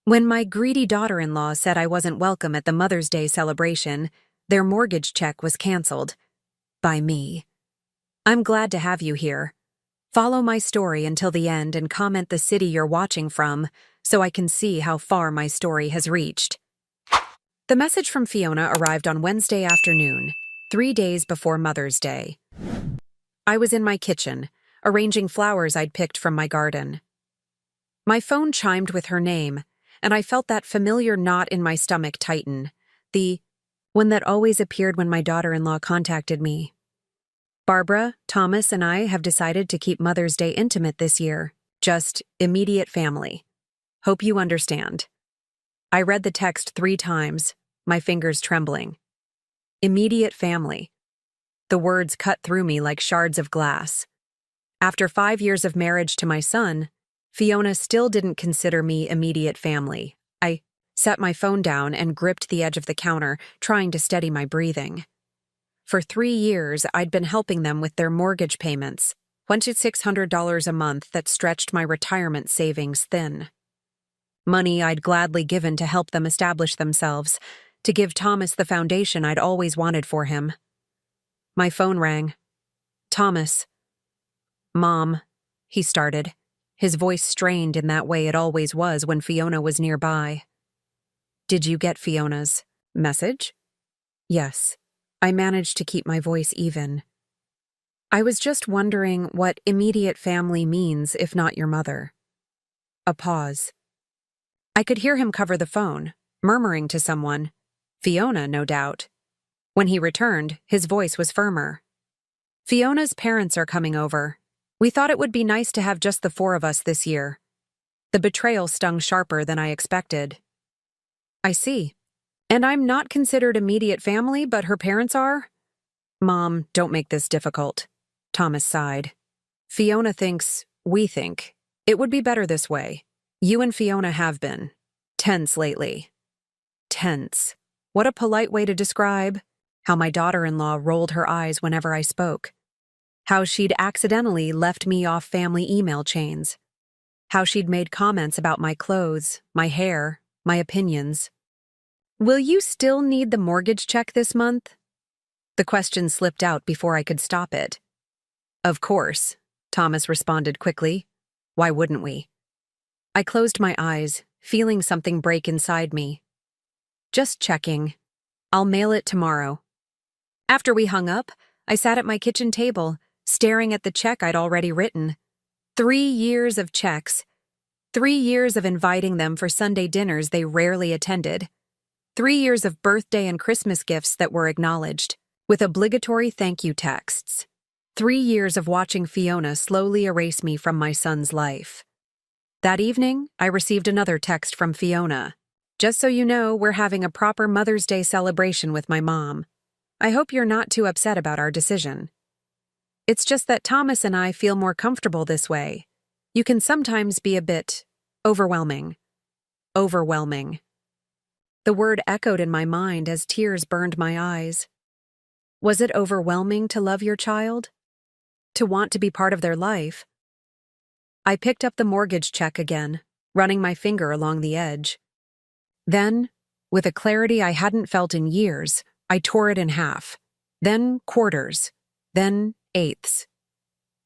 When my greedy daughter-in-law said I wasn't welcome at the Mother's Day celebration, their mortgage check was canceled. By me. I'm glad to have you here. Follow my story until the end and comment the city you're watching from so I can see how far my story has reached. The message from Fiona arrived on Wednesday afternoon, 3 days before Mother's Day. I was in my kitchen, arranging flowers I'd picked from my garden. My phone chimed with her name, and I felt that familiar knot in my stomach tighten, the one that always appeared when my daughter-in-law contacted me. Barbara, Thomas, and I have decided to keep Mother's Day intimate this year, just immediate family. Hope you understand. I read the text 3 times, my fingers trembling. Immediate family. The words cut through me like shards of glass. After 5 years of marriage to my son, Fiona still didn't consider me immediate family. I set my phone down and gripped the edge of the counter, trying to steady my breathing. For 3 years, I'd been helping them with their mortgage payments, $2,600 a month that stretched my retirement savings thin. Money I'd gladly given to help them establish themselves, to give Thomas the foundation I'd always wanted for him. My phone rang. Thomas. Mom, he started, his voice strained in that way it always was when Fiona was nearby. Did you get Fiona's message? Yes. I managed to keep my voice even. I was just wondering what immediate family means if not your mother. A pause. I could hear him cover the phone, murmuring to someone. Fiona, no doubt. When he returned, his voice was firmer. Fiona's parents are coming over. We thought it would be nice to have just the 4 of us this year. The betrayal stung sharper than I expected. I see. And I'm not considered immediate family, but her parents are? Mom, don't make this difficult. Thomas sighed. Fiona thinks, we think, it would be better this way. You and Fiona have been tense lately. Tense. What a polite way to describe how my daughter-in-law rolled her eyes whenever I spoke. How she'd accidentally left me off family email chains. How she'd made comments about my clothes, my hair, my opinions. Will you still need the mortgage check this month? The question slipped out before I could stop it. Of course, Thomas responded quickly. Why wouldn't we? I closed my eyes, feeling something break inside me. Just checking. I'll mail it tomorrow. After we hung up, I sat at my kitchen table, staring at the check I'd already written. 3 years of checks. 3 years of inviting them for Sunday dinners they rarely attended. 3 years of birthday and Christmas gifts that were acknowledged, with obligatory thank you texts. 3 years of watching Fiona slowly erase me from my son's life. That evening, I received another text from Fiona. Just so you know, we're having a proper Mother's Day celebration with my mom. I hope you're not too upset about our decision. It's just that Thomas and I feel more comfortable this way. You can sometimes be a bit overwhelming. Overwhelming. The word echoed in my mind as tears burned my eyes. Was it overwhelming to love your child? To want to be part of their life? I picked up the mortgage check again, running my finger along the edge. Then, with a clarity I hadn't felt in years, I tore it in half. Then quarters. Then eighths.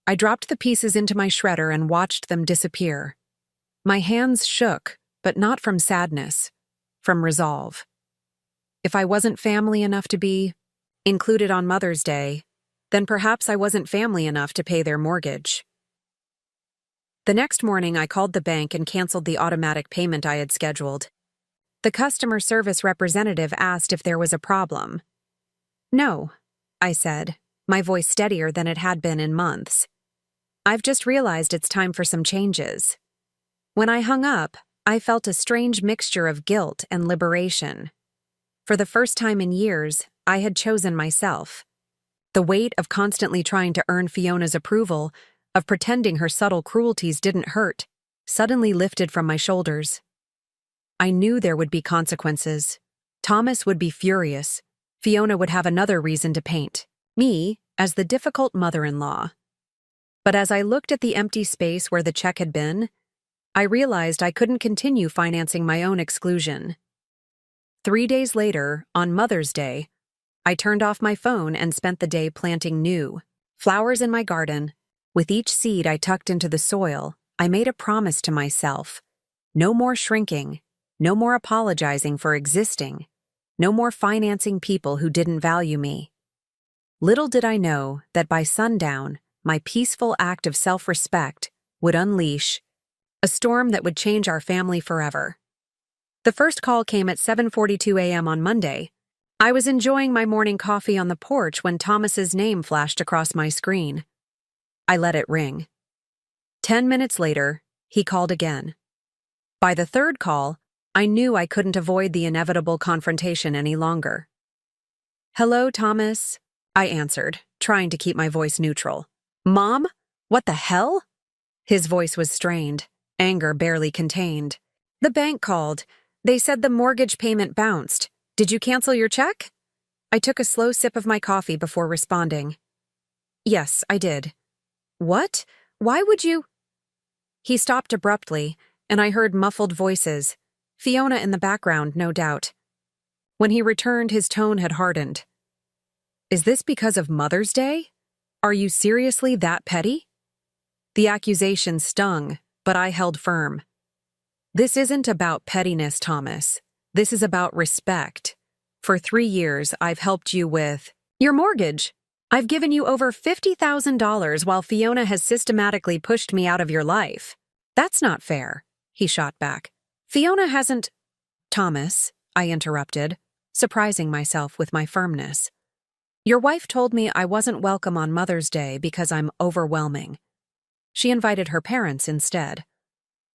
I dropped the pieces into my shredder and watched them disappear. My hands shook, but not from sadness, from resolve. If I wasn't family enough to be included on Mother's Day, then perhaps I wasn't family enough to pay their mortgage. The next morning, I called the bank and canceled the automatic payment I had scheduled. The customer service representative asked if there was a problem. No, I said, my voice steadier than it had been in months. I've just realized it's time for some changes. When I hung up, I felt a strange mixture of guilt and liberation. For the first time in years, I had chosen myself. The weight of constantly trying to earn Fiona's approval, of pretending her subtle cruelties didn't hurt, suddenly lifted from my shoulders. I knew there would be consequences. Thomas would be furious. Fiona would have another reason to paint me as the difficult mother-in-law. But as I looked at the empty space where the check had been, I realized I couldn't continue financing my own exclusion. 3 days later, on Mother's Day, I turned off my phone and spent the day planting new flowers in my garden. With each seed I tucked into the soil, I made a promise to myself. No more shrinking, no more apologizing for existing, no more financing people who didn't value me. Little did I know that by sundown, my peaceful act of self-respect would unleash a storm that would change our family forever. The first call came at 7:42 a.m. on Monday. I was enjoying my morning coffee on the porch when Thomas's name flashed across my screen. I let it ring. 10 minutes later, he called again. By the third call, I knew I couldn't avoid the inevitable confrontation any longer. "Hello, Thomas," I answered, trying to keep my voice neutral. "Mom? What the hell?" His voice was strained, anger barely contained. "The bank called. They said the mortgage payment bounced. Did you cancel your check?" I took a slow sip of my coffee before responding. "Yes, I did." "What? Why would you?" He stopped abruptly, and I heard muffled voices. Fiona in the background, no doubt. When he returned, his tone had hardened. "Is this because of Mother's Day? Are you seriously that petty?" The accusation stung, but I held firm. "This isn't about pettiness, Thomas. This is about respect. For 3 years, I've helped you with your mortgage. I've given you over $50,000 while Fiona has systematically pushed me out of your life. That's not fair," he shot back. "Fiona hasn't—" "Thomas," I interrupted, surprising myself with my firmness. "Your wife told me I wasn't welcome on Mother's Day because I'm overwhelming. She invited her parents instead.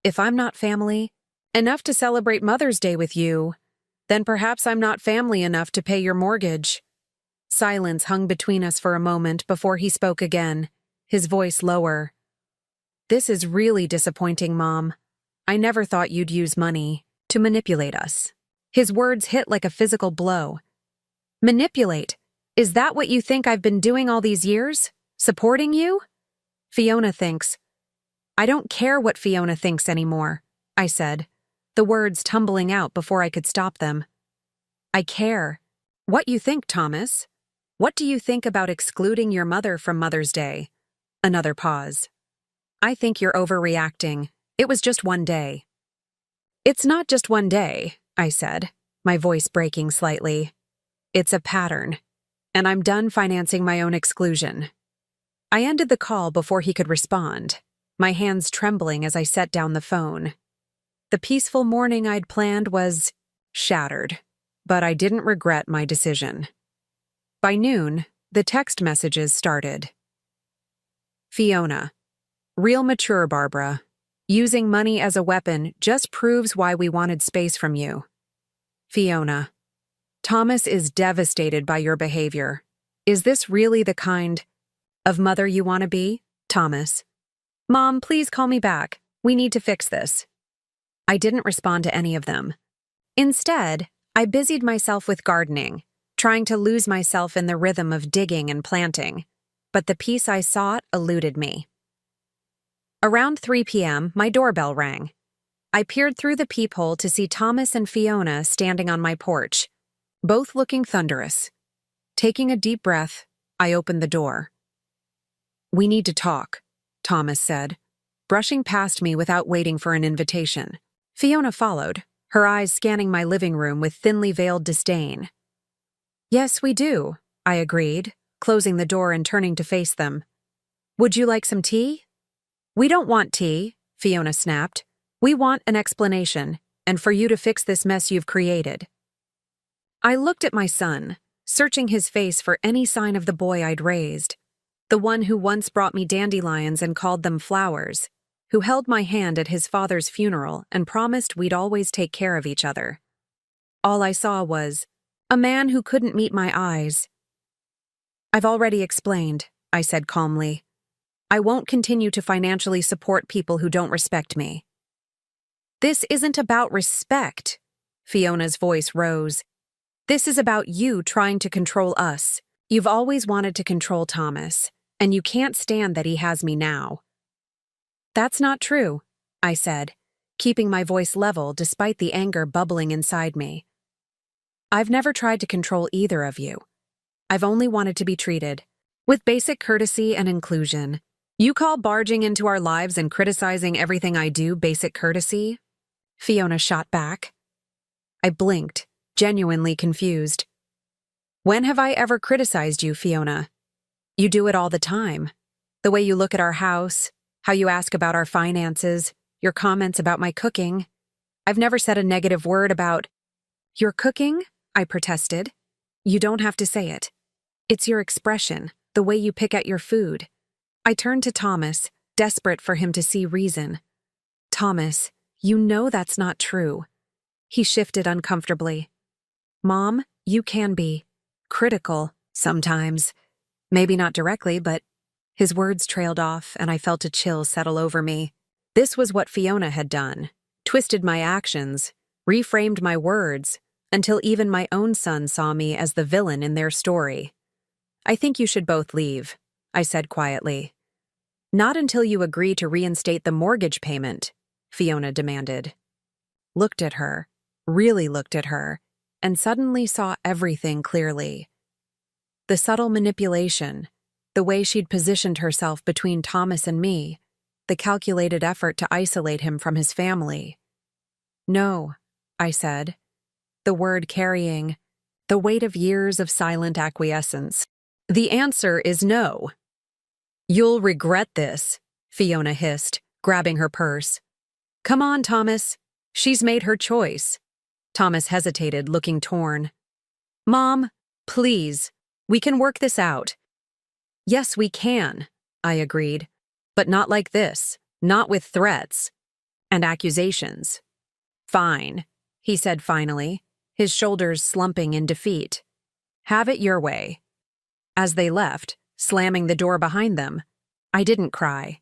If I'm not family enough to celebrate Mother's Day with you, then perhaps I'm not family enough to pay your mortgage." Silence hung between us for a moment before he spoke again, his voice lower. "This is really disappointing, Mom. I never thought you'd use money to manipulate us." His words hit like a physical blow. "Manipulate? Is that what you think I've been doing all these years? Supporting you?" "Fiona thinks—" "I don't care what Fiona thinks anymore," I said, the words tumbling out before I could stop them. "I care. What you think, Thomas? What do you think about excluding your mother from Mother's Day?" Another pause. "I think you're overreacting. It was just one day." "It's not just one day," I said, my voice breaking slightly. "It's a pattern, and I'm done financing my own exclusion." I ended the call before he could respond, my hands trembling as I set down the phone. The peaceful morning I'd planned was shattered, but I didn't regret my decision. By noon, the text messages started. "Fiona, real mature, Barbara. Using money as a weapon just proves why we wanted space from you." Fiona, "Thomas is devastated by your behavior. Is this really the kind of mother you want to be?" Thomas, "Mom, please call me back. We need to fix this." I didn't respond to any of them. Instead, I busied myself with gardening, trying to lose myself in the rhythm of digging and planting, but the peace I sought eluded me. Around 3 p.m., my doorbell rang. I peered through the peephole to see Thomas and Fiona standing on my porch, both looking thunderous. Taking a deep breath, I opened the door. "We need to talk," Thomas said, brushing past me without waiting for an invitation. Fiona followed, her eyes scanning my living room with thinly veiled disdain. "Yes, we do," I agreed, closing the door and turning to face them. "Would you like some tea?" "We don't want tea," Fiona snapped. "We want an explanation, and for you to fix this mess you've created." I looked at my son, searching his face for any sign of the boy I'd raised, the one who once brought me dandelions and called them flowers, who held my hand at his father's funeral and promised we'd always take care of each other. All I saw was a man who couldn't meet my eyes. "I've already explained," I said calmly. "I won't continue to financially support people who don't respect me." "This isn't about respect," Fiona's voice rose. "This is about you trying to control us. You've always wanted to control Thomas, and you can't stand that he has me now." "That's not true," I said, keeping my voice level despite the anger bubbling inside me. I've never tried to control either of you. I've only wanted to be treated with basic courtesy and inclusion. You call barging into our lives and criticizing everything I do basic courtesy? Fiona shot back. I blinked, genuinely confused. When have I ever criticized you, Fiona? You do it all the time. The way you look at our house, how you ask about our finances, your comments about my cooking. I've never said a negative word about your cooking, I protested. You don't have to say it. It's your expression, the way you pick at your food. I turned to Thomas, desperate for him to see reason. Thomas, you know that's not true. He shifted uncomfortably. Mom, you can be critical sometimes. Maybe not directly, but his words trailed off, and I felt a chill settle over me. This was what Fiona had done, twisted my actions, reframed my words, until even my own son saw me as the villain in their story. I think you should both leave, I said quietly. Not until you agree to reinstate the mortgage payment, Fiona demanded. Looked at her, really looked at her, and suddenly saw everything clearly. The subtle manipulation, the way she'd positioned herself between Thomas and me, the calculated effort to isolate him from his family. No, I said, the word carrying the weight of years of silent acquiescence. The answer is no. You'll regret this, Fiona hissed, grabbing her purse. Come on, Thomas. She's made her choice. Thomas hesitated, looking torn. Mom, please, we can work this out. Yes, we can, I agreed. But not like this, not with threats and accusations. Fine, he said finally, his shoulders slumping in defeat. Have it your way. As they left, slamming the door behind them, I didn't cry.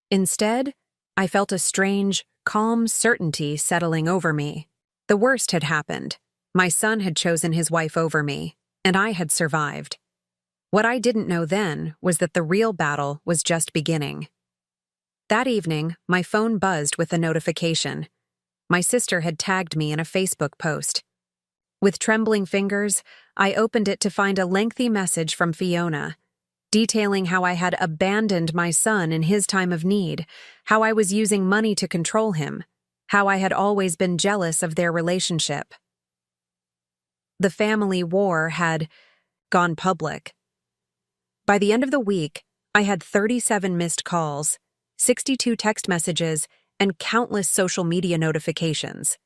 Instead, I felt a strange, calm certainty settling over me. The worst had happened. My son had chosen his wife over me, and I had survived. What I didn't know then was that the real battle was just beginning. That evening, my phone buzzed with a notification. My sister had tagged me in a Facebook post. With trembling fingers, I opened it to find a lengthy message from Fiona, detailing how I had abandoned my son in his time of need, how I was using money to control him, how I had always been jealous of their relationship. The family war had gone public. By the end of the week, I had 37 missed calls, 62 text messages, and countless social media notifications.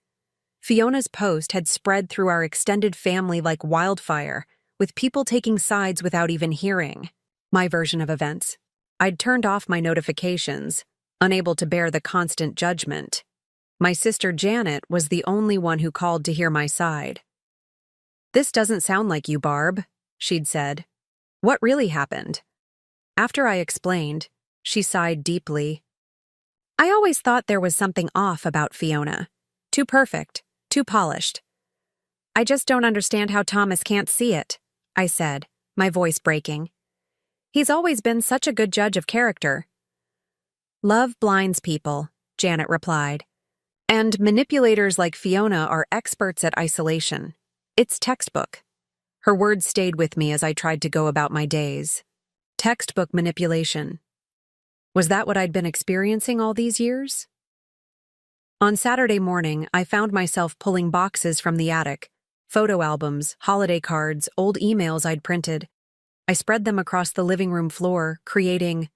Fiona's post had spread through our extended family like wildfire, with people taking sides without even hearing my version of events. I'd turned off my notifications, unable to bear the constant judgment. My sister Janet was the only one who called to hear my side. This doesn't sound like you, Barb, she'd said. What really happened? After I explained, she sighed deeply. I always thought there was something off about Fiona. Too perfect, too polished. I just don't understand how Thomas can't see it, I said, my voice breaking. He's always been such a good judge of character. Love blinds people, Janet replied. And manipulators like Fiona are experts at isolation. It's textbook. Her words stayed with me as I tried to go about my days. Textbook manipulation. Was that what I'd been experiencing all these years? On Saturday morning, I found myself pulling boxes from the attic, photo albums, holiday cards, old emails I'd printed. I spread them across the living room floor, creating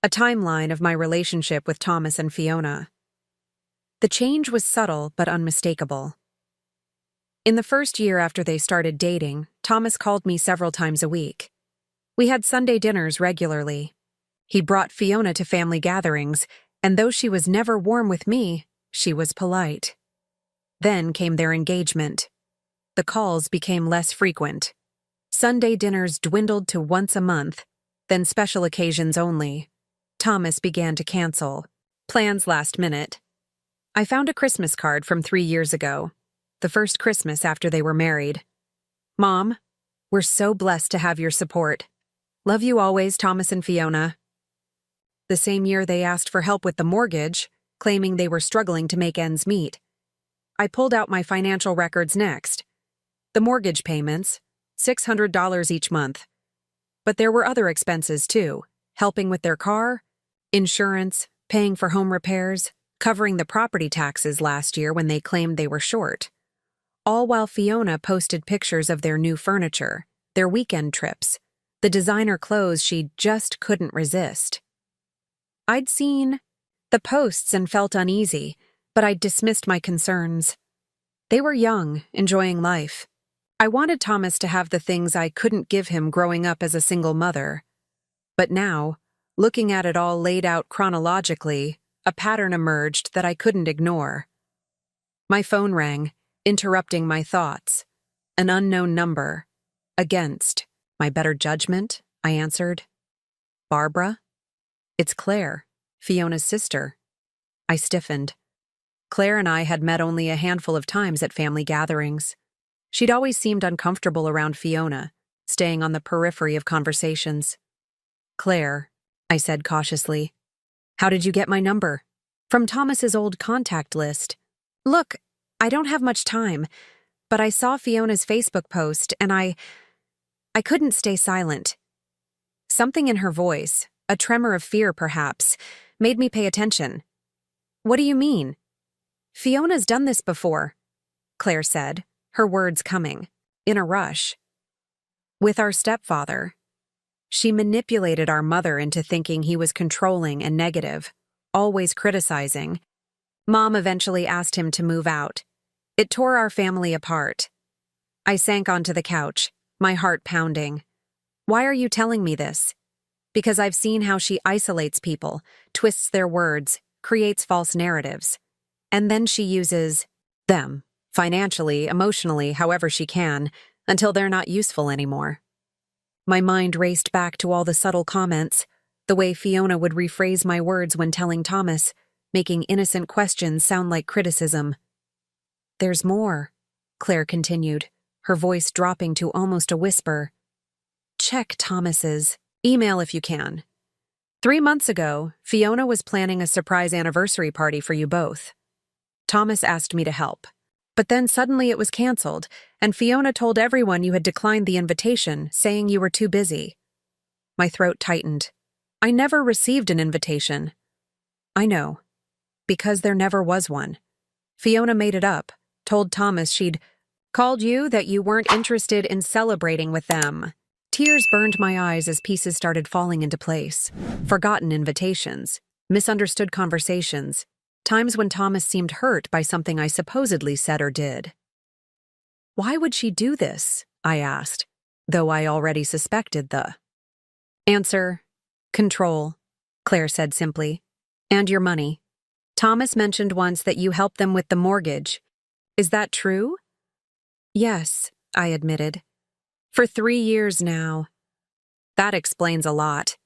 a timeline of my relationship with Thomas and Fiona. The change was subtle but unmistakable. In the first year after they started dating, Thomas called me several times a week. We had Sunday dinners regularly. He brought Fiona to family gatherings, and though she was never warm with me, she was polite. Then came their engagement. The calls became less frequent. Sunday dinners dwindled to once a month, then special occasions only. Thomas began to cancel. Plans last minute. I found a Christmas card from 3 years ago, the first Christmas after they were married. Mom, we're so blessed to have your support. Love you always, Thomas and Fiona. The same year they asked for help with the mortgage, claiming they were struggling to make ends meet. I pulled out my financial records next. The mortgage payments, $600 each month. But there were other expenses too, helping with their car, insurance, paying for home repairs, covering the property taxes last year when they claimed they were short. All while Fiona posted pictures of their new furniture, their weekend trips, the designer clothes she just couldn't resist. I'd seen the posts and felt uneasy, but I'd dismissed my concerns. They were young, enjoying life. I wanted Thomas to have the things I couldn't give him growing up as a single mother. But now, looking at it all laid out chronologically, a pattern emerged that I couldn't ignore. My phone rang, interrupting my thoughts. An unknown number. Against my better judgment, I answered. Barbara? It's Claire, Fiona's sister. I stiffened. Claire and I had met only a handful of times at family gatherings. She'd always seemed uncomfortable around Fiona, staying on the periphery of conversations. Claire, I said cautiously, how did you get my number? From Thomas's old contact list. Look, I don't have much time, but I saw Fiona's Facebook post and I couldn't stay silent. Something in her voice, a tremor of fear perhaps, made me pay attention. What do you mean? Fiona's done this before, Claire said, her words coming, in a rush. With our stepfather. She manipulated our mother into thinking he was controlling and negative, always criticizing. Mom eventually asked him to move out. It tore our family apart. I sank onto the couch, my heart pounding. Why are you telling me this? Because I've seen how she isolates people, twists their words, creates false narratives. And then she uses them, financially, emotionally, however she can, until they're not useful anymore. My mind raced back to all the subtle comments, the way Fiona would rephrase my words when telling Thomas, making innocent questions sound like criticism. There's more, Claire continued, her voice dropping to almost a whisper. Check Thomas's email if you can. 3 months ago, Fiona was planning a surprise anniversary party for you both. Thomas asked me to help. But then suddenly it was canceled, and Fiona told everyone you had declined the invitation, saying you were too busy. My throat tightened. I never received an invitation. I know. Because there never was one. Fiona made it up, told Thomas she'd called you that you weren't interested in celebrating with them. Tears burned my eyes as pieces started falling into place. Forgotten invitations, misunderstood conversations, times when Thomas seemed hurt by something I supposedly said or did. Why would she do this? I asked, though I already suspected the answer. Control, Claire said simply. And your money. Thomas mentioned once that you helped them with the mortgage. Is that true? Yes, I admitted. For 3 years now. That explains a lot.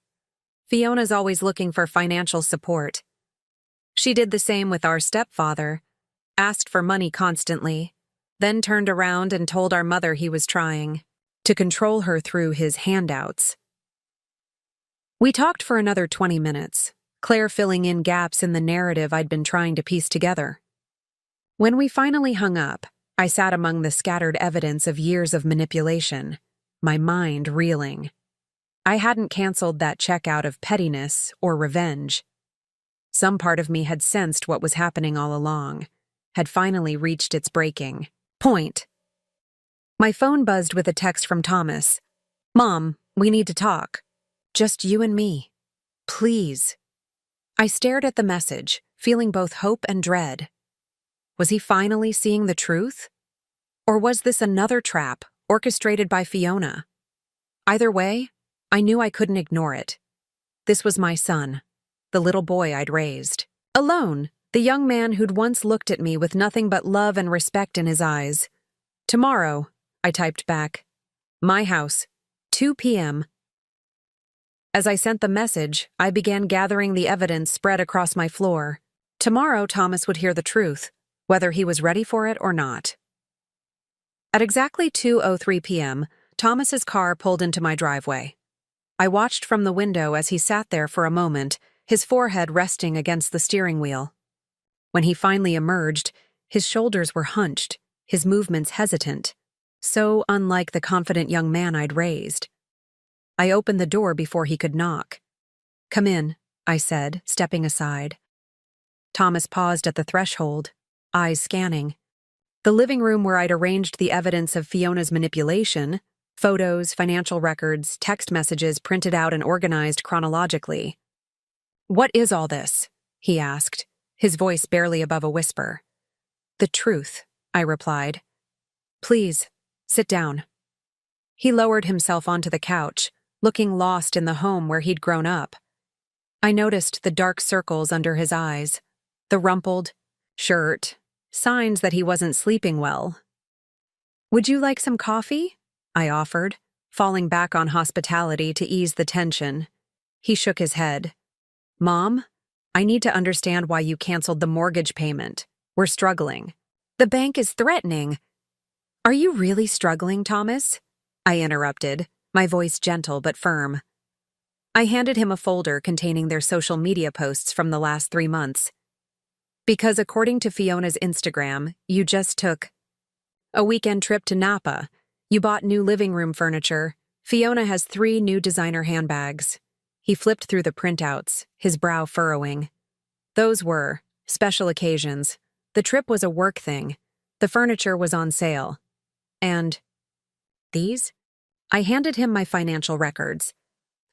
Fiona's always looking for financial support. She did the same with our stepfather, asked for money constantly, then turned around and told our mother he was trying to control her through his handouts. We talked for another 20 minutes, Claire filling in gaps in the narrative I'd been trying to piece together. When we finally hung up, I sat among the scattered evidence of years of manipulation, my mind reeling. I hadn't canceled that check out of pettiness or revenge. Some part of me had sensed what was happening all along, had finally reached its breaking point. My phone buzzed with a text from Thomas. Mom, we need to talk. Just you and me. Please. I stared at the message, feeling both hope and dread. Was he finally seeing the truth? Or was this another trap, orchestrated by Fiona? Either way, I knew I couldn't ignore it. This was my son, the little boy I'd raised. Alone, the young man who'd once looked at me with nothing but love and respect in his eyes. Tomorrow, I typed back. My house, 2 p.m. As I sent the message, I began gathering the evidence spread across my floor. Tomorrow, Thomas would hear the truth, whether he was ready for it or not. At exactly 2:03 p.m., Thomas's car pulled into my driveway. I watched from the window as he sat there for a moment, his forehead resting against the steering wheel. When he finally emerged, his shoulders were hunched, his movements hesitant, so unlike the confident young man I'd raised. I opened the door before he could knock. "Come in," I said, stepping aside. Thomas paused at the threshold, eyes scanning. The living room where I'd arranged the evidence of Fiona's manipulation, photos, financial records, text messages printed out and organized chronologically. "What is all this?" he asked, his voice barely above a whisper. "The truth," I replied. "Please, sit down." He lowered himself onto the couch, looking lost in the home where he'd grown up. I noticed the dark circles under his eyes, the rumpled shirt, signs that he wasn't sleeping well. "Would you like some coffee?" I offered, falling back on hospitality to ease the tension. He shook his head. "Mom, I need to understand why you canceled the mortgage payment. We're struggling." "The bank is threatening." "Are you really struggling, Thomas?" I interrupted, my voice gentle but firm. I handed him a folder containing their social media posts from the last 3 months. "Because according to Fiona's Instagram, you just took a weekend trip to Napa. You bought new living room furniture. Fiona has 3 new designer handbags." He flipped through the printouts, his brow furrowing. "Those were special occasions. The trip was a work thing. The furniture was on sale. And these?" I handed him my financial records.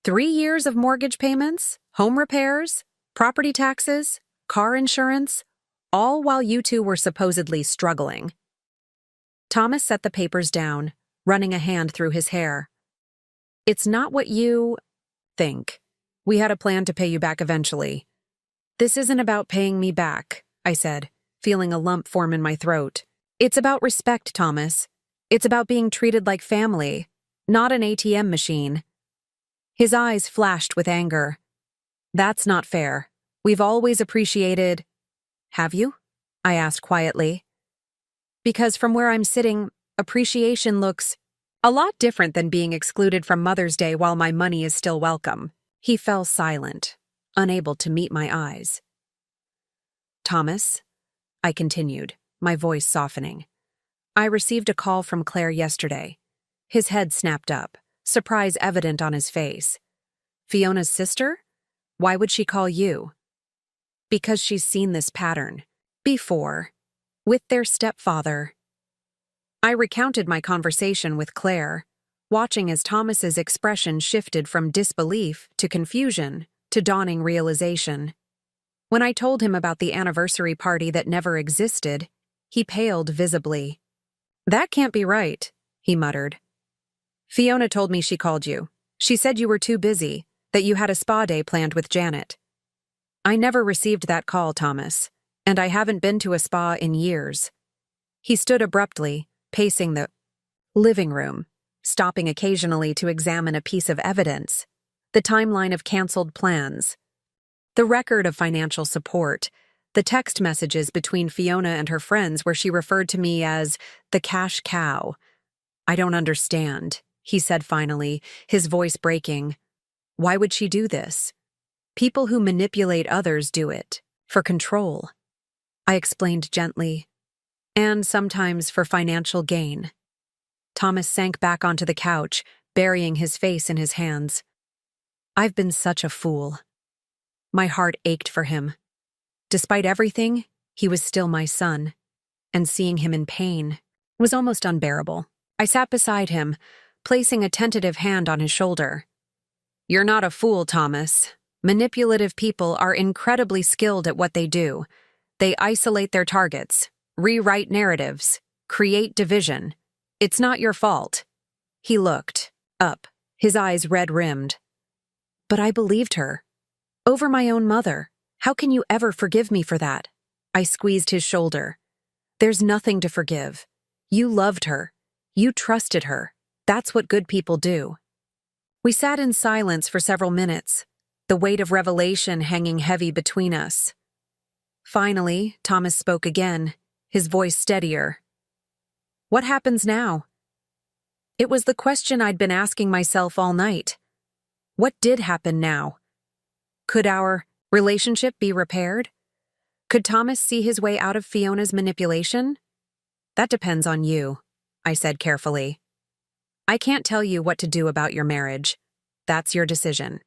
3 years of mortgage payments, home repairs, property taxes, car insurance, all while you two were supposedly struggling. Thomas set the papers down, running a hand through his hair. "It's not what you think. We had a plan to pay you back eventually." "This isn't about paying me back," I said, feeling a lump form in my throat. "It's about respect, Thomas. It's about being treated like family, not an ATM machine." His eyes flashed with anger. "That's not fair. We've always appreciated—" "Have you?" I asked quietly. "Because from where I'm sitting, appreciation looks a lot different than being excluded from Mother's Day while my money is still welcome." He fell silent, unable to meet my eyes. "Thomas," I continued, my voice softening. "I received a call from Claire yesterday." His head snapped up, surprise evident on his face. "Fiona's sister? Why would she call you?" "Because she's seen this pattern. Before. With their stepfather." I recounted my conversation with Claire, watching as Thomas's expression shifted from disbelief to confusion to dawning realization. When I told him about the anniversary party that never existed, he paled visibly. "That can't be right," he muttered. "Fiona told me she called you. She said you were too busy, that you had a spa day planned with Janet." "I never received that call, Thomas, and I haven't been to a spa in years." He stood abruptly, pacing the living room, stopping occasionally to examine a piece of evidence, the timeline of canceled plans, the record of financial support, the text messages between Fiona and her friends where she referred to me as the cash cow. "I don't understand," he said finally, his voice breaking. "Why would she do this? People who manipulate others do it, for control." I explained gently. "And sometimes for financial gain." Thomas sank back onto the couch, burying his face in his hands. I've been such a fool. My heart ached for him. Despite everything, he was still my son, and seeing him in pain was almost unbearable. I sat beside him, placing a tentative hand on his shoulder. "You're not a fool, Thomas. Manipulative people are incredibly skilled at what they do. They isolate their targets, rewrite narratives, create division. It's not your fault." He looked up, his eyes red-rimmed. "But I believed her. Over my own mother. How can you ever forgive me for that?" I squeezed his shoulder. "There's nothing to forgive. You loved her. You trusted her. That's what good people do." We sat in silence for several minutes, the weight of revelation hanging heavy between us. Finally, Thomas spoke again, his voice steadier. "What happens now?" It was the question I'd been asking myself all night. What did happen now? Could our relationship be repaired? Could Thomas see his way out of Fiona's manipulation? That depends on you, I said carefully. I can't tell you what to do about your marriage. That's your decision.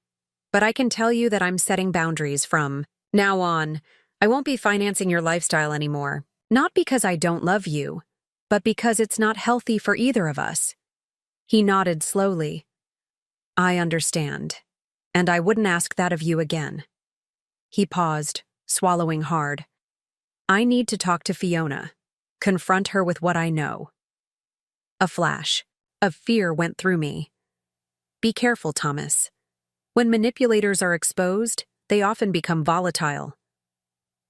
But I can tell you that I'm setting boundaries from now on. I won't be financing your lifestyle anymore. Not because I don't love you, but because it's not healthy for either of us. He nodded slowly. I understand, and I wouldn't ask that of you again. He paused, swallowing hard. I need to talk to Fiona, confront her with what I know. A flash of fear went through me. Be careful, Thomas. When manipulators are exposed, they often become volatile.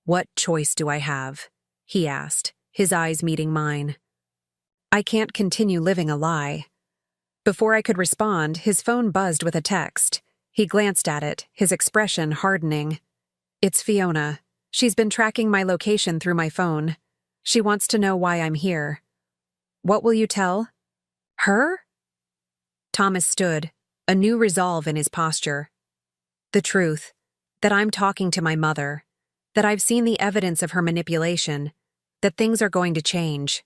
What choice do I have? He asked, his eyes meeting mine. I can't continue living a lie. Before I could respond, his phone buzzed with a text. He glanced at it, his expression hardening. It's Fiona. She's been tracking my location through my phone. She wants to know why I'm here. What will you tell? Her? Thomas stood, a new resolve in his posture. The truth, that I'm talking to my mother, that I've seen the evidence of her manipulation, that things are going to change.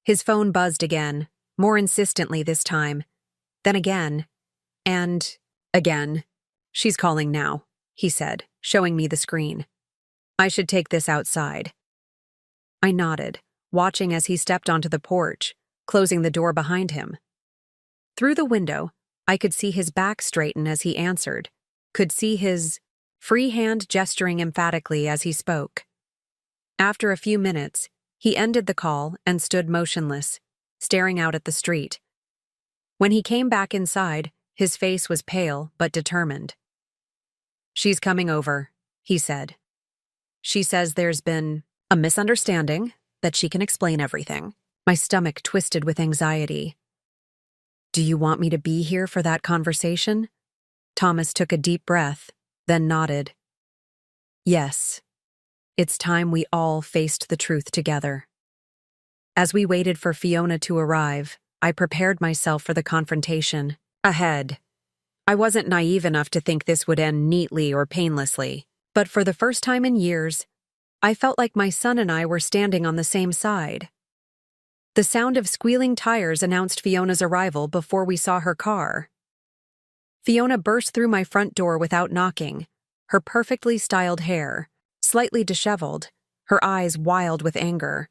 His phone buzzed again, more insistently this time. Then again. And again. She's calling now, he said, showing me the screen. I should take this outside. I nodded, watching as he stepped onto the porch, closing the door behind him. Through the window, I could see his back straighten as he answered, could see his free hand gesturing emphatically as he spoke. After a few minutes, he ended the call and stood motionless, staring out at the street. When he came back inside, his face was pale but determined. She's coming over, he said. She says there's been a misunderstanding, that she can explain everything. My stomach twisted with anxiety. Do you want me to be here for that conversation? Thomas took a deep breath, then nodded. Yes. It's time we all faced the truth together. As we waited for Fiona to arrive, I prepared myself for the confrontation ahead. I wasn't naive enough to think this would end neatly or painlessly, but for the first time in years, I felt like my son and I were standing on the same side. The sound of squealing tires announced Fiona's arrival before we saw her car. Fiona burst through my front door without knocking, her perfectly styled hair, slightly disheveled, her eyes wild with anger.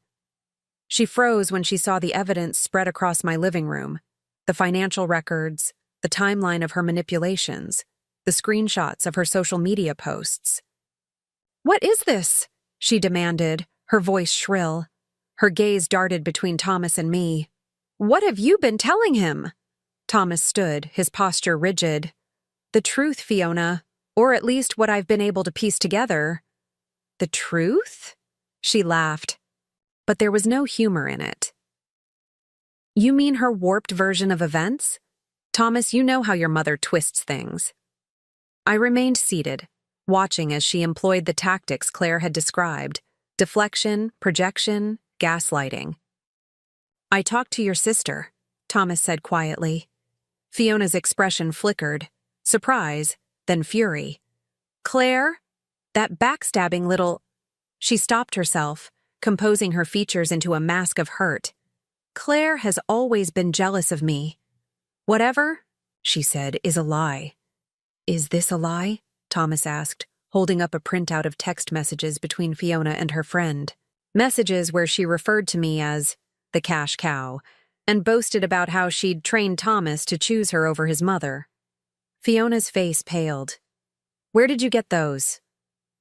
She froze when she saw the evidence spread across my living room, the financial records, the timeline of her manipulations, the screenshots of her social media posts. What is this? She demanded, her voice shrill. Her gaze darted between Thomas and me. What have you been telling him? Thomas stood, his posture rigid. The truth, Fiona, or at least what I've been able to piece together. The truth? She laughed, but there was no humor in it. You mean her warped version of events? Thomas, you know how your mother twists things. I remained seated, watching as she employed the tactics Claire had described: deflection, projection, gaslighting. I talked to your sister, Thomas said quietly. Fiona's expression flickered, surprise, then fury. Claire? That backstabbing little... She stopped herself, composing her features into a mask of hurt. Claire has always been jealous of me. Whatever, she said, is a lie. Is this a lie? Thomas asked, holding up a printout of text messages between Fiona and her friend. Messages where she referred to me as the cash cow and boasted about how she'd trained Thomas to choose her over his mother. Fiona's face paled. Where did you get those?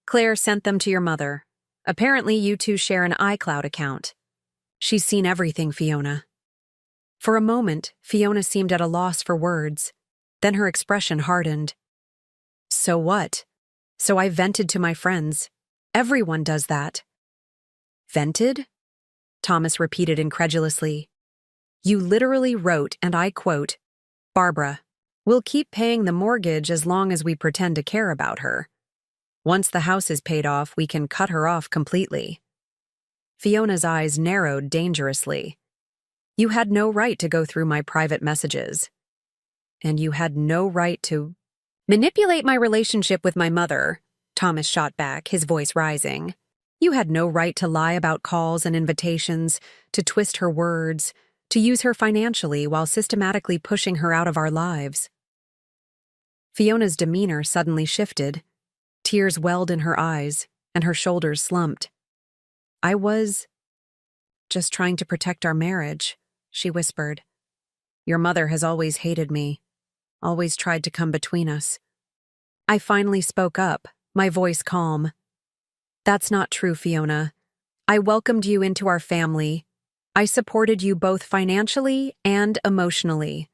Claire sent them to your mother. Apparently you two share an iCloud account. She's seen everything, Fiona. For a moment, Fiona seemed at a loss for words. Then her expression hardened. So what? So I vented to my friends. Everyone does that. Vented? Thomas repeated incredulously. You literally wrote, and I quote, Barbara, we'll keep paying the mortgage as long as we pretend to care about her. Once the house is paid off, we can cut her off completely. Fiona's eyes narrowed dangerously. You had no right to go through my private messages. And you had no right to manipulate my relationship with my mother, Thomas shot back, his voice rising. You had no right to lie about calls and invitations, to twist her words, to use her financially while systematically pushing her out of our lives. Fiona's demeanor suddenly shifted. Tears welled in her eyes, and her shoulders slumped. I was just trying to protect our marriage, she whispered. Your mother has always hated me, always tried to come between us. I finally spoke up, my voice calm. That's not true, Fiona. I welcomed you into our family. I supported you both financially and emotionally.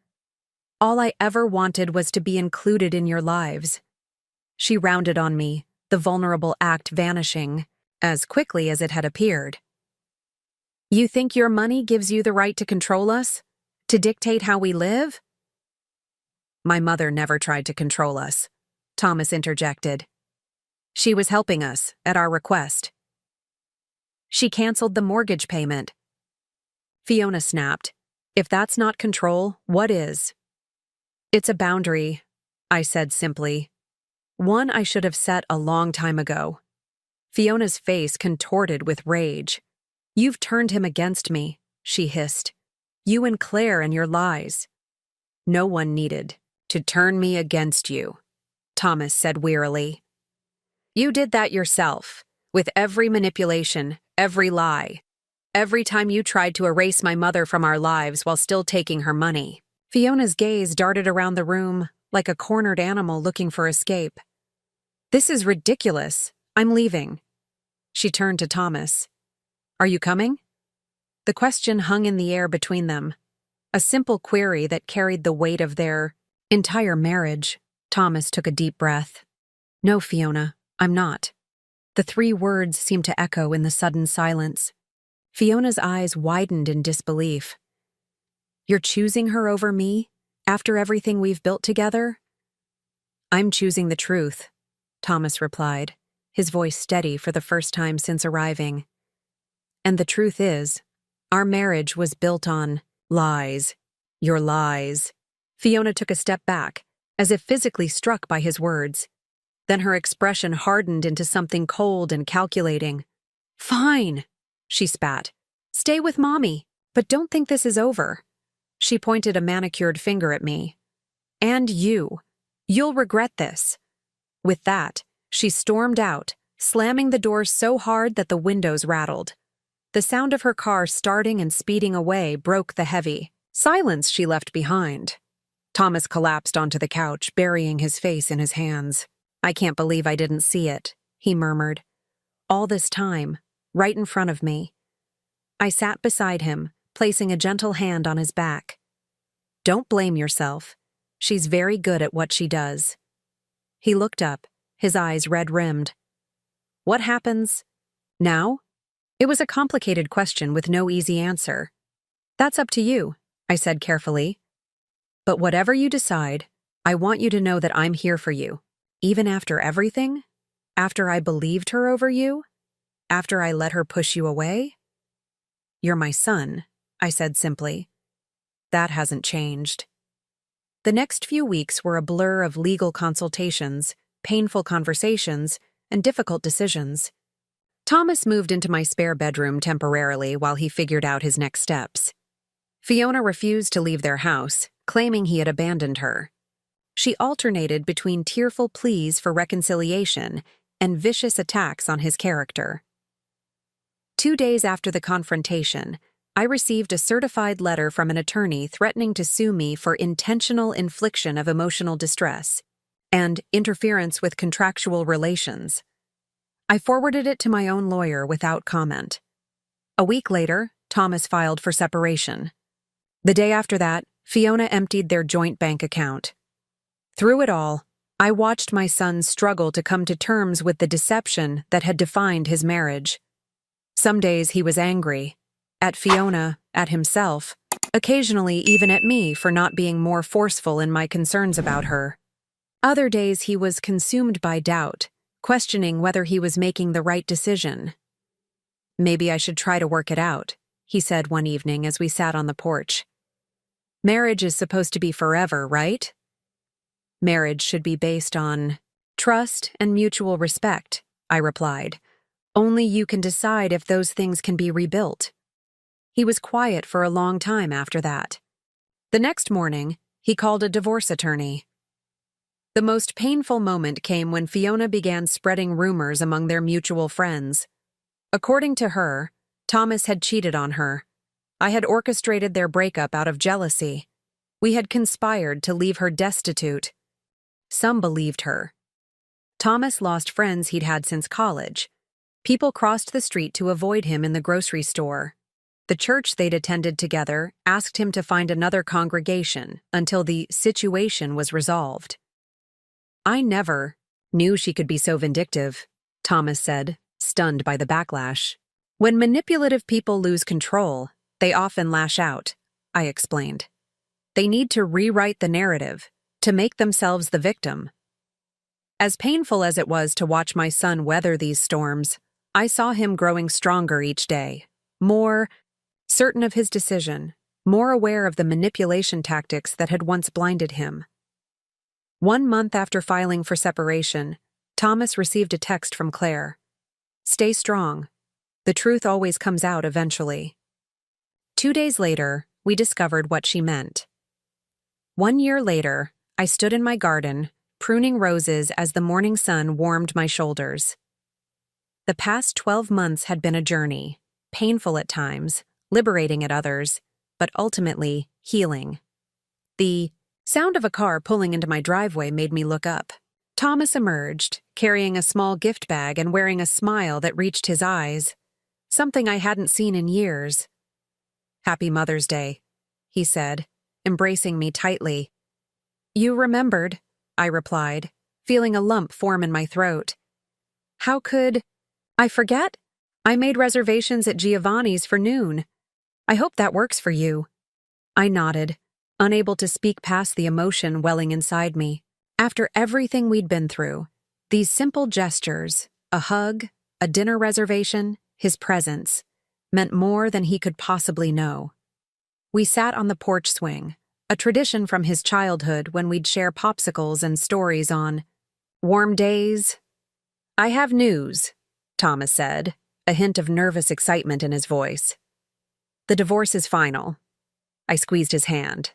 All I ever wanted was to be included in your lives. She rounded on me, the vulnerable act vanishing as quickly as it had appeared. You think your money gives you the right to control us? To dictate how we live? My mother never tried to control us, Thomas interjected. She was helping us at our request. She canceled the mortgage payment. Fiona snapped. If that's not control, what is? It's a boundary, I said simply. One I should have set a long time ago. Fiona's face contorted with rage. You've turned him against me, she hissed. You and Claire and your lies. No one needed to turn me against you, Thomas said wearily. You did that yourself, with every manipulation, every lie. Every time you tried to erase my mother from our lives while still taking her money. Fiona's gaze darted around the room like a cornered animal looking for escape. This is ridiculous. I'm leaving. She turned to Thomas. Are you coming? The question hung in the air between them. A simple query that carried the weight of their entire marriage. Thomas took a deep breath. No, Fiona, I'm not. The three words seemed to echo in the sudden silence. Fiona's eyes widened in disbelief. You're choosing her over me, after everything we've built together? I'm choosing the truth, Thomas replied, his voice steady for the first time since arriving. And the truth is, our marriage was built on lies. Your lies. Fiona took a step back, as if physically struck by his words. Then her expression hardened into something cold and calculating. Fine, she spat. Stay with Mommy, but don't think this is over. She pointed a manicured finger at me. And you. You'll regret this. With that, she stormed out, slamming the door so hard that the windows rattled. The sound of her car starting and speeding away broke the heavy silence she left behind. Thomas collapsed onto the couch, burying his face in his hands. I can't believe I didn't see it, he murmured. All this time, right in front of me. I sat beside him, placing a gentle hand on his back. Don't blame yourself. She's very good at what she does. He looked up, his eyes red-rimmed. What happens now? It was a complicated question with no easy answer. That's up to you, I said carefully. But whatever you decide, I want you to know that I'm here for you. Even after everything? After I believed her over you? After I let her push you away? You're my son, I said simply. That hasn't changed. The next few weeks were a blur of legal consultations, painful conversations, and difficult decisions. Thomas moved into my spare bedroom temporarily while he figured out his next steps. Fiona refused to leave their house, claiming he had abandoned her. She alternated between tearful pleas for reconciliation and vicious attacks on his character. 2 days after the confrontation, I received a certified letter from an attorney threatening to sue me for intentional infliction of emotional distress and interference with contractual relations. I forwarded it to my own lawyer without comment. A week later, Thomas filed for separation. The day after that, Fiona emptied their joint bank account. Through it all, I watched my son struggle to come to terms with the deception that had defined his marriage. Some days he was angry, at Fiona, at himself, occasionally even at me for not being more forceful in my concerns about her. Other days he was consumed by doubt, questioning whether he was making the right decision. Maybe I should try to work it out, he said one evening as we sat on the porch. Marriage is supposed to be forever, right? Marriage should be based on trust and mutual respect, I replied. Only you can decide if those things can be rebuilt. He was quiet for a long time after that. The next morning, he called a divorce attorney. The most painful moment came when Fiona began spreading rumors among their mutual friends. According to her, Thomas had cheated on her. I had orchestrated their breakup out of jealousy. We had conspired to leave her destitute. Some believed her. Thomas lost friends he'd had since college. People crossed the street to avoid him in the grocery store. The church they'd attended together asked him to find another congregation until the situation was resolved. I never knew she could be so vindictive, Thomas said, stunned by the backlash. When manipulative people lose control, they often lash out, I explained. They need to rewrite the narrative, to make themselves the victim. As painful as it was to watch my son weather these storms, I saw him growing stronger each day, more certain of his decision, more aware of the manipulation tactics that had once blinded him. 1 month after filing for separation, Thomas received a text from Claire. Stay strong. The truth always comes out eventually. 2 days later, we discovered what she meant. 1 year later, I stood in my garden, pruning roses as the morning sun warmed my shoulders. The past 12 months had been a journey, painful at times, liberating at others, but ultimately healing. The sound of a car pulling into my driveway made me look up. Thomas emerged, carrying a small gift bag and wearing a smile that reached his eyes, something I hadn't seen in years. Happy Mother's Day, he said, embracing me tightly. You remembered, I replied, feeling a lump form in my throat. How could I forget? I made reservations at Giovanni's for noon. I hope that works for you. I nodded, unable to speak past the emotion welling inside me. After everything we'd been through, these simple gestures, a hug, a dinner reservation, his presence, meant more than he could possibly know. We sat on the porch swing, a tradition from his childhood when we'd share popsicles and stories on warm days. I have news, Thomas said, a hint of nervous excitement in his voice. The divorce is final. I squeezed his hand.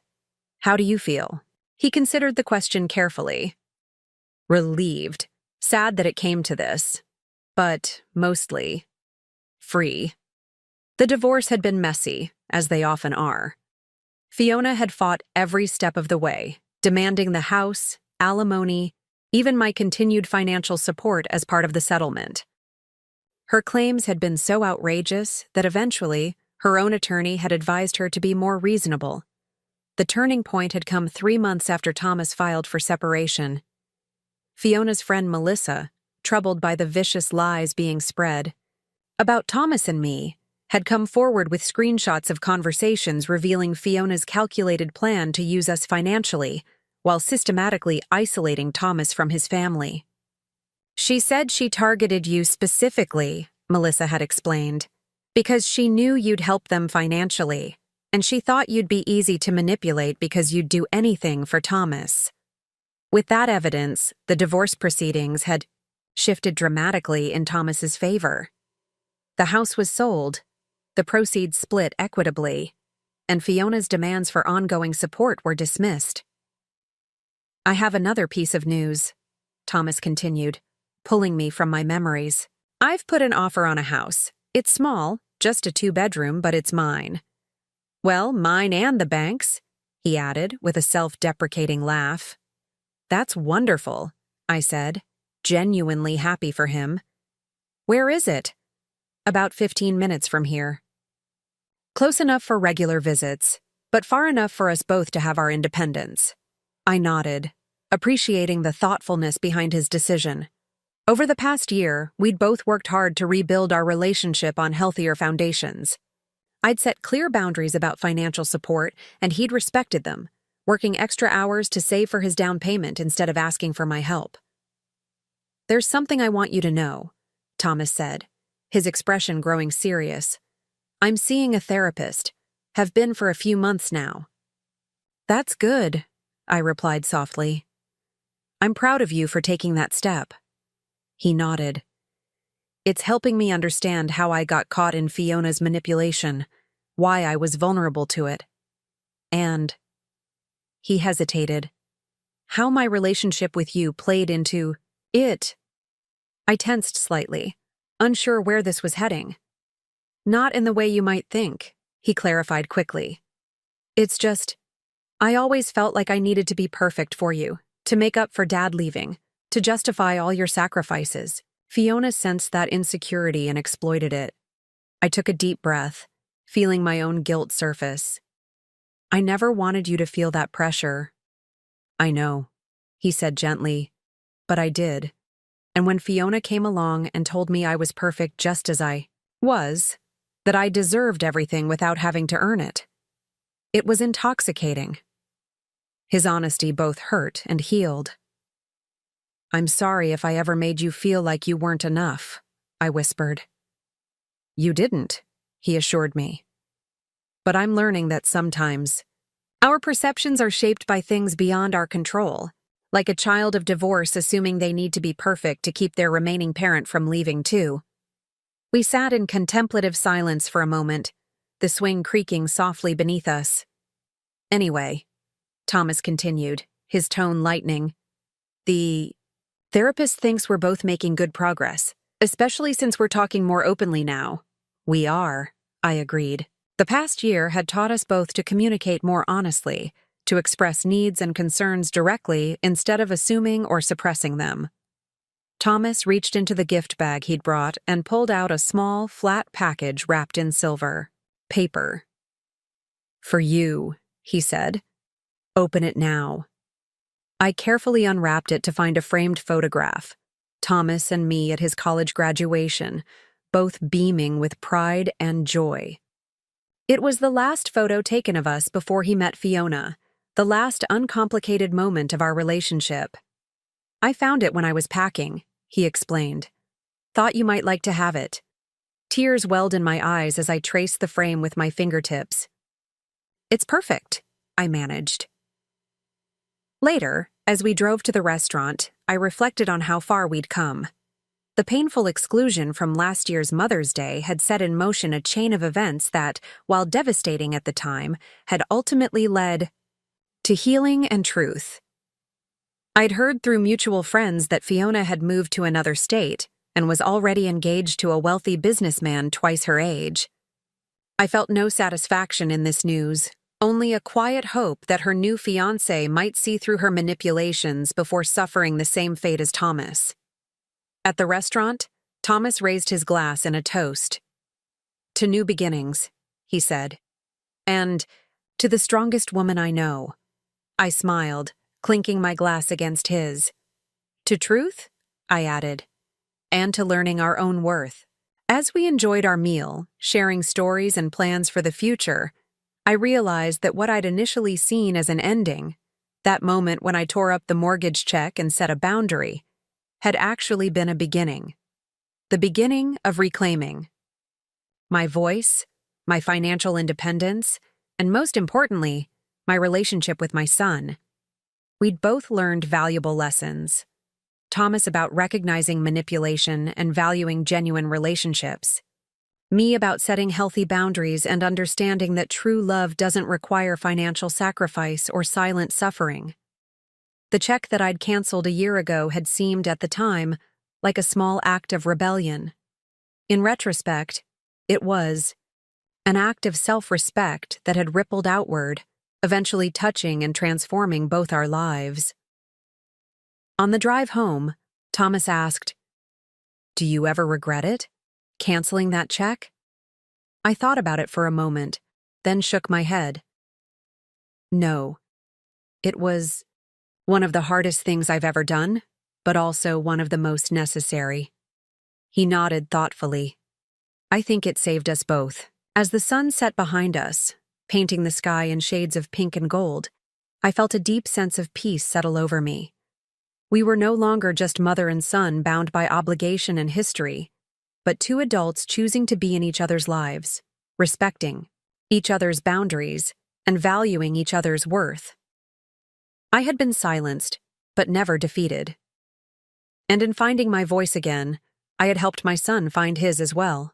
How do you feel? He considered the question carefully. Relieved, sad that it came to this, but mostly free. The divorce had been messy, as they often are. Fiona had fought every step of the way, demanding the house, alimony, even my continued financial support as part of the settlement. Her claims had been so outrageous that eventually, her own attorney had advised her to be more reasonable. The turning point had come 3 months after Thomas filed for separation. Fiona's friend Melissa, troubled by the vicious lies being spread about Thomas and me, had come forward with screenshots of conversations revealing Fiona's calculated plan to use us financially, while systematically isolating Thomas from his family. She said she targeted you specifically, Melissa had explained, because she knew you'd help them financially, and she thought you'd be easy to manipulate because you'd do anything for Thomas. With that evidence, the divorce proceedings had shifted dramatically in Thomas's favor. The house was sold, the proceeds split equitably, and Fiona's demands for ongoing support were dismissed. I have another piece of news, Thomas continued, pulling me from my memories. I've put an offer on a house. It's small, just a 2-bedroom, but it's mine. Well, mine and the bank's, he added with a self-deprecating laugh. That's wonderful, I said, genuinely happy for him. Where is it? About 15 minutes from here. Close enough for regular visits, but far enough for us both to have our independence. I nodded, appreciating the thoughtfulness behind his decision. Over the past year, we'd both worked hard to rebuild our relationship on healthier foundations. I'd set clear boundaries about financial support, and he'd respected them, working extra hours to save for his down payment instead of asking for my help. There's something I want you to know, Thomas said, his expression growing serious. I'm seeing a therapist. Have been for a few months now. That's good, I replied softly. I'm proud of you for taking that step. He nodded. It's helping me understand how I got caught in Fiona's manipulation, why I was vulnerable to it, and he hesitated. How my relationship with you played into it. I tensed slightly, unsure where this was heading. Not in the way you might think, he clarified quickly. It's just, I always felt like I needed to be perfect for you, to make up for Dad leaving, to justify all your sacrifices. Fiona sensed that insecurity and exploited it. I took a deep breath, feeling my own guilt surface. I never wanted you to feel that pressure. I know, he said gently, but I did. And when Fiona came along and told me I was perfect just as I was, that I deserved everything without having to earn it, it was intoxicating. His honesty both hurt and healed. I'm sorry if I ever made you feel like you weren't enough, I whispered. You didn't, he assured me. But I'm learning that sometimes our perceptions are shaped by things beyond our control, like a child of divorce assuming they need to be perfect to keep their remaining parent from leaving too. We sat in contemplative silence for a moment, the swing creaking softly beneath us. Anyway, Thomas continued, his tone lightening, the therapist thinks we're both making good progress, especially since we're talking more openly now. We are, I agreed. The past year had taught us both to communicate more honestly, to express needs and concerns directly instead of assuming or suppressing them. Thomas reached into the gift bag he'd brought and pulled out a small, flat package wrapped in silver paper. For you, he said. Open it now. I carefully unwrapped it to find a framed photograph. Thomas and me at his college graduation, both beaming with pride and joy. It was the last photo taken of us before he met Fiona, the last uncomplicated moment of our relationship. I found it when I was packing, he explained. Thought you might like to have it. Tears welled in my eyes as I traced the frame with my fingertips. It's perfect, I managed. Later, as we drove to the restaurant, I reflected on how far we'd come. The painful exclusion from last year's Mother's Day had set in motion a chain of events that, while devastating at the time, had ultimately led to healing and truth. I'd heard through mutual friends that Fiona had moved to another state and was already engaged to a wealthy businessman twice her age. I felt no satisfaction in this news, only a quiet hope that her new fiancé might see through her manipulations before suffering the same fate as Thomas. At the restaurant, Thomas raised his glass in a toast. To new beginnings, he said. And to the strongest woman I know. I smiled, clinking my glass against his. To truth? I added. And to learning our own worth. As we enjoyed our meal, sharing stories and plans for the future, I realized that what I'd initially seen as an ending, that moment when I tore up the mortgage check and set a boundary, had actually been a beginning. The beginning of reclaiming my voice, my financial independence, and most importantly, my relationship with my son. We'd both learned valuable lessons. Thomas about recognizing manipulation and valuing genuine relationships. Me about setting healthy boundaries and understanding that true love doesn't require financial sacrifice or silent suffering. The check that I'd canceled a year ago had seemed, at the time, like a small act of rebellion. In retrospect, it was an act of self-respect that had rippled outward, eventually touching and transforming both our lives. On the drive home, Thomas asked, "Do you ever regret it? Canceling that check?" I thought about it for a moment, then shook my head. No. It was one of the hardest things I've ever done, but also one of the most necessary. He nodded thoughtfully. I think it saved us both. As the sun set behind us, painting the sky in shades of pink and gold, I felt a deep sense of peace settle over me. We were no longer just mother and son bound by obligation and history, but two adults choosing to be in each other's lives, respecting each other's boundaries, and valuing each other's worth. I had been silenced, but never defeated. And in finding my voice again, I had helped my son find his as well.